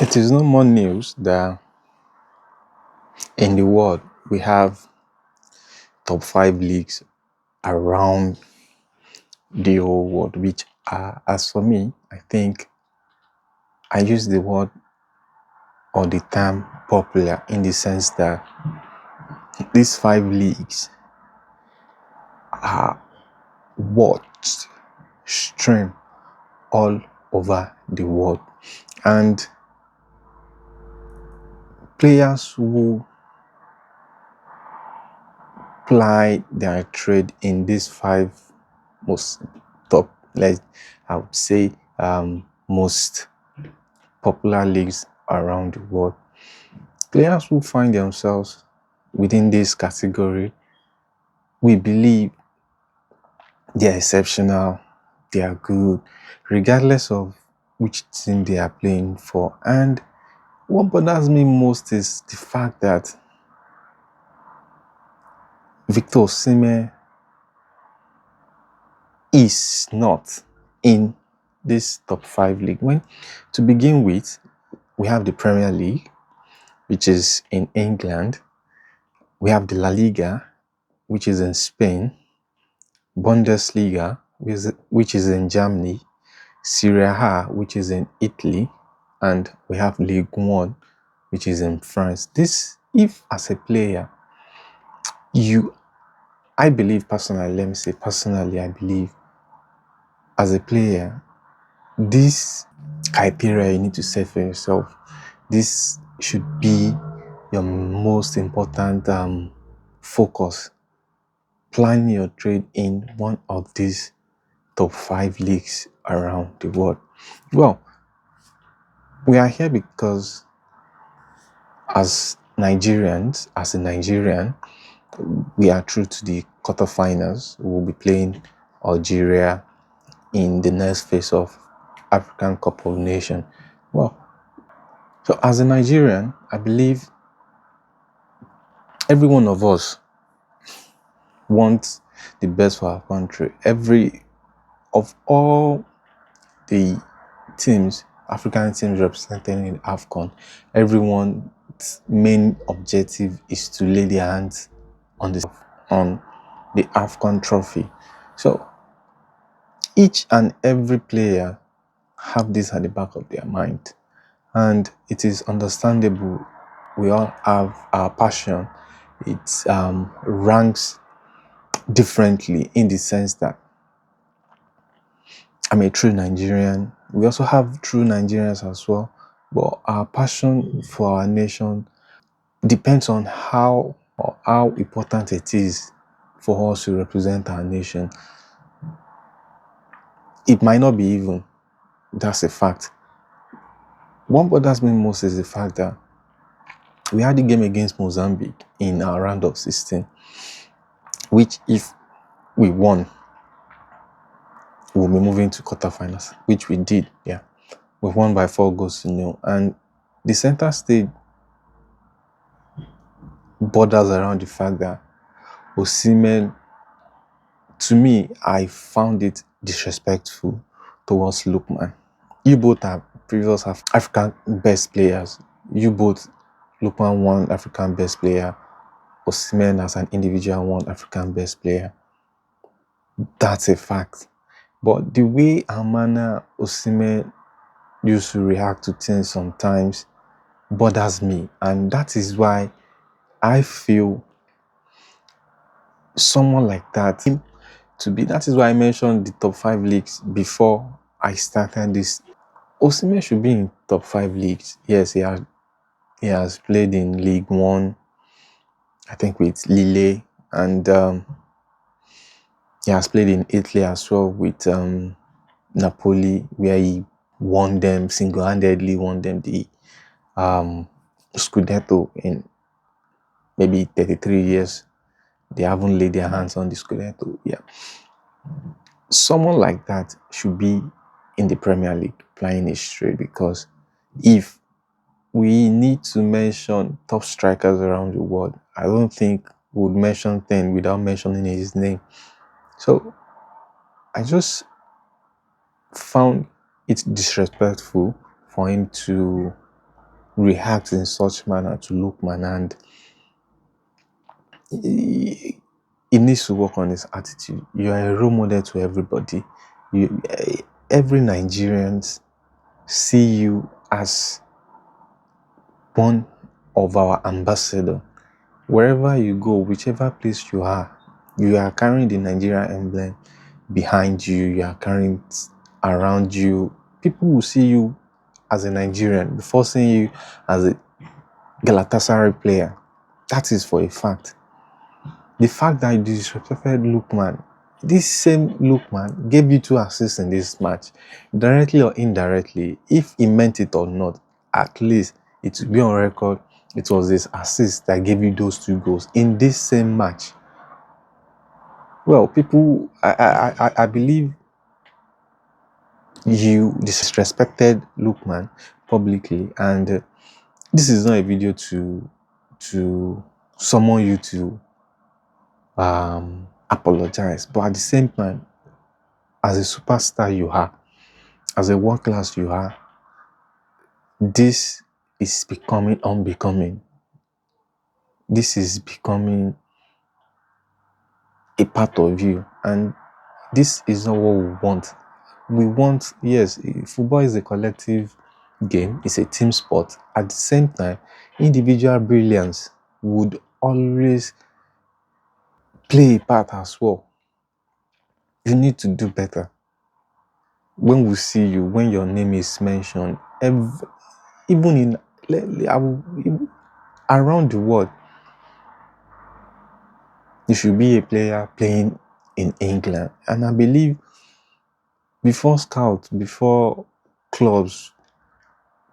It is no more news that in the world we have top 5 leagues around the whole world, which are, as for me, I think I use the word or the term popular in the sense that these 5 leagues are watched, streamed all over the world. And players who ply their trade in these 5 most top, I would say, most popular leagues around the world. Players who find themselves within this category, we believe they are exceptional, they are good, regardless of which team they are playing for. And what bothers me most is the fact that Victor Osimhen is not in this top 5 league. When, to begin with, we have the Premier League, which is in England. We have the La Liga, which is in Spain. Bundesliga, which is in Germany. Serie A, which is in Italy. And we have Ligue 1, which is in France. This, if as a player, I believe personally, I believe as a player, this criteria you need to set for yourself. This should be your most important focus. Plan your trade in one of these top 5 leagues around the world. Well, we are here because as a Nigerian, we are through to the quarterfinals. We will be playing Algeria in the next phase of African Cup of Nations. Well, so as a Nigerian, I believe every one of us wants the best for our country. Of all the teams, African teams represented in AFCON, everyone's main objective is to lay their hands on the AFCON trophy. So each and every player have this at the back of their mind, and it is understandable. We all have our passion. It ranks differently in the sense that I'm a true Nigerian. We also have true Nigerians as well, but our passion for our nation depends on how important it is for us to represent our nation. It might not be even. That's a fact. What bothers me most is the fact that we had the game against Mozambique in our round of 16, which if we won, we'll be moving to quarterfinals, which we did. Yeah, we won by 4 goals to 0, and the center stage borders around the fact that Osimhen, to me, I found it disrespectful towards Lookman. You both are previous African best players. Lookman won African best player. Osimhen as an individual won African best player. That's a fact. But the way and manner Osimhen used to react to things sometimes bothers me, and that is why I feel someone like that that is why I mentioned the top 5 leagues before I started this. Osimhen should be in top 5 leagues. Yes, he has played in League 1, I think with Lille, and he has played in Italy as well with Napoli, where he single-handedly won them the Scudetto in maybe 33 years. They haven't laid their hands on the Scudetto. Yeah. Someone like that should be in the Premier League playing it straight, because if we need to mention top strikers around the world, I don't think we would mention 10 without mentioning his name. So I just found it disrespectful for him to react in such manner to Lookman, and he needs to work on his attitude. You are a role model to everybody. Every Nigerian see you as one of our ambassador. Wherever you go, whichever place you are carrying the Nigerian emblem behind you. You are carrying it around you. People will see you as a Nigerian before seeing you as a Galatasaray player. That is for a fact. The fact that you disrespected Lookman, this same Lookman gave you 2 assists in this match, directly or indirectly. If he meant it or not, at least it will be on record. It was this assist that gave you those 2 goals in this same match. Well, people, I believe you disrespected Lookman publicly, and this is not a video to summon you to apologize, but at the same time, as a superstar you are, as a world class you are, this is becoming unbecoming. This is becoming a part of you, and this is not what we want. We want, yes, football is a collective game, it's a team sport. At the same time, individual brilliance would always play a part as well. You need to do better. When we see you, when your name is mentioned, even around the world, you should be a player playing in England. And I believe before scouts, before clubs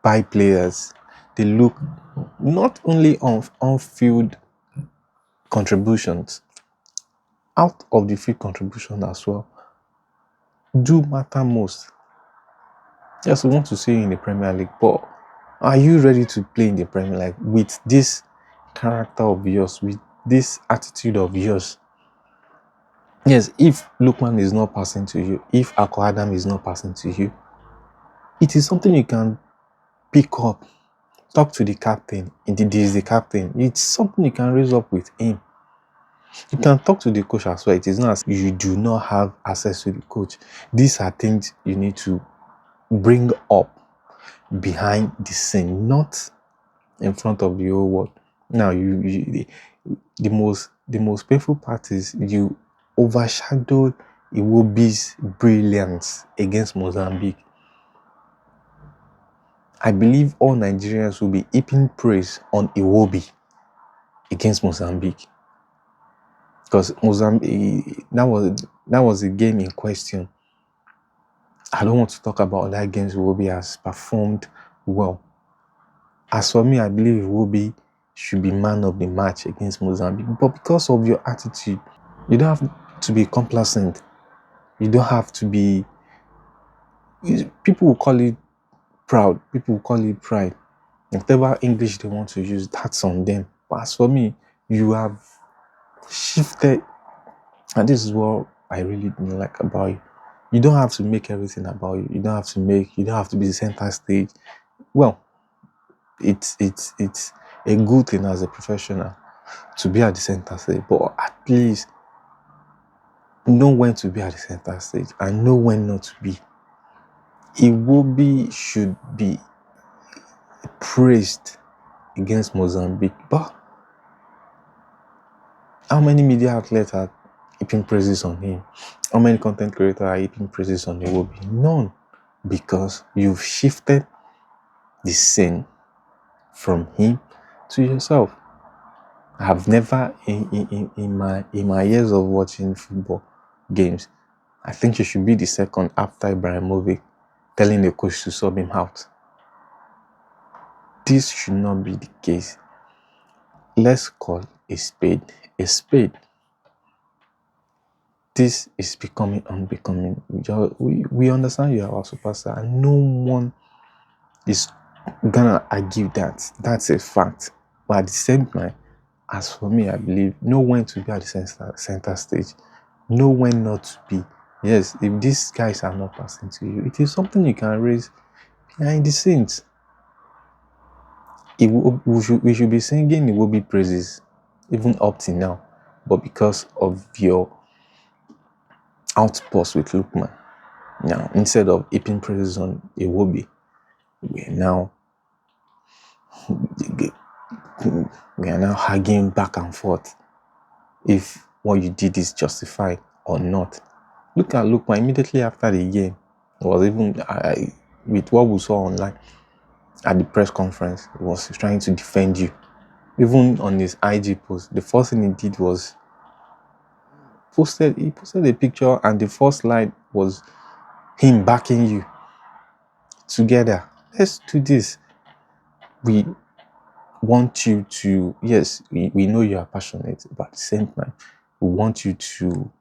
buy players, they look not only on field contributions, out of the field contribution as well, do matter most. Yes, we want to see you in the Premier League, but are you ready to play in the Premier League with this character of yours, with this attitude of yours? Yes, if Lookman is not passing to you, if Ako Adam is not passing to you, it is something you can pick up. Talk to the captain. Indeed, he is the captain. It's something you can raise up with him. You can talk to the coach as well. It is not as you do not have access to the coach. These are things you need to bring up behind the scene, not in front of the whole world. Now, the most painful part is you overshadowed Iwobi's brilliance against Mozambique. I believe all Nigerians will be heaping praise on Iwobi against Mozambique, because Mozambique, that was the game in question. I don't want to talk about other games Iwobi has performed well. As for me, I believe Iwobi should be man of the match against Mozambique, but because of your attitude, you don't have to be complacent. You don't have to be. People will call it proud. People will call it pride. Whatever English they want to use, that's on them. But as for me, you have shifted, and this is what I really don't like about you. You don't have to make everything about you. You don't have to be the center stage. Well, it's a good thing as a professional to be at the center stage, but at least know when to be at the center stage and know when not to be. Iwobi should be praised against Mozambique, but how many media outlets are heaping praises on him? How many content creators are heaping praises on Iwobi? None, because you've shifted the scene from him to yourself. I have never, in my years of watching football games, I think you should be the second after Ibrahimovic telling the coach to sub him out. This should not be the case. Let's call a spade a spade. This is becoming unbecoming. We understand you are our superstar, and no one is gonna argue that. That's a fact. But at the same time, as for me, I believe know when to be at the center stage, know when not to be. Yes, if these guys are not passing to you, it is something you can raise behind the scenes. We should be singing Iwobi praises even up to now, but because of your outburst with Lookman, now instead of heaping praises on Iwobi, we are now arguing back and forth if what you did is justified or not. Look at Lookman immediately after the game. It was even with what we saw online at the press conference, he was trying to defend you. Even on his IG post, the first thing he did was he posted a picture, and the first line was him backing you together. Let's do this. We want you to, yes, we know you are passionate, but at the same time, we want you to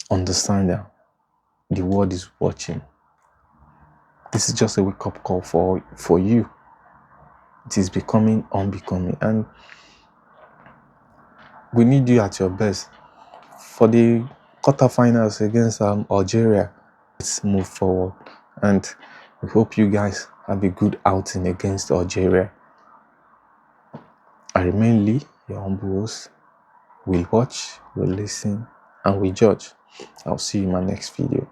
understand that the world is watching. This is just a wake-up call for you. It is becoming unbecoming, and we need you at your best. For the quarterfinals against Algeria, let's move forward, and we hope you guys have a good outing against Algeria. I remain Lee, your humble host. We'll watch, we'll listen, and we judge. I'll see you in my next video.